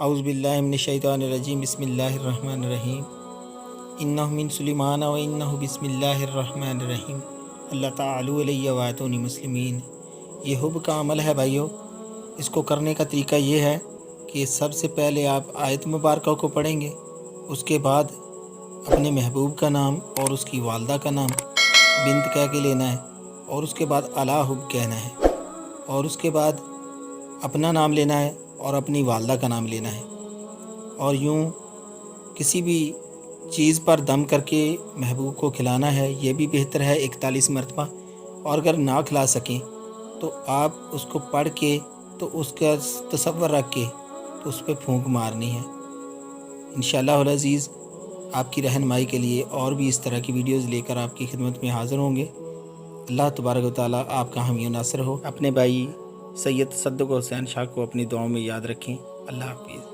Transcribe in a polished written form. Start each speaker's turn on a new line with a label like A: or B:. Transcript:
A: اعوذ باللہ من الشیطان الرجیم بسم اللہ الرحمن الرحیم انہ من سلیمان و انہ بسم اللہ الرحمن الرحیم اللہ تعالی علیہ واتونی مسلمین۔ یہ حب کا عمل ہے بھائیو۔ اس کو کرنے کا طریقہ یہ ہے کہ سب سے پہلے آپ آیت مبارکہ کو پڑھیں گے، اس کے بعد اپنے محبوب کا نام اور اس کی والدہ کا نام بنت کہہ کے لینا ہے، اور اس کے بعد الا حب کہنا ہے، اور اس کے بعد اپنا نام لینا ہے اور اپنی والدہ کا نام لینا ہے، اور یوں کسی بھی چیز پر دم کر کے محبوب کو کھلانا ہے۔ یہ بھی بہتر ہے 41 مرتبہ، اور اگر نہ کھلا سکیں تو آپ اس کو پڑھ کے تو اس کا تصور رکھ کے تو اس پہ پھونک مارنی ہے۔ انشاءاللہ العزیز آپ کی رہنمائی کے لیے اور بھی اس طرح کی ویڈیوز لے کر آپ کی خدمت میں حاضر ہوں گے۔ اللہ تبارک و تعالیٰ آپ کا حامی و ناصر ہو۔ اپنے بھائی سید تصدق حسین شاہ کو اپنی دعاؤں میں یاد رکھیں۔ اللہ حافظ۔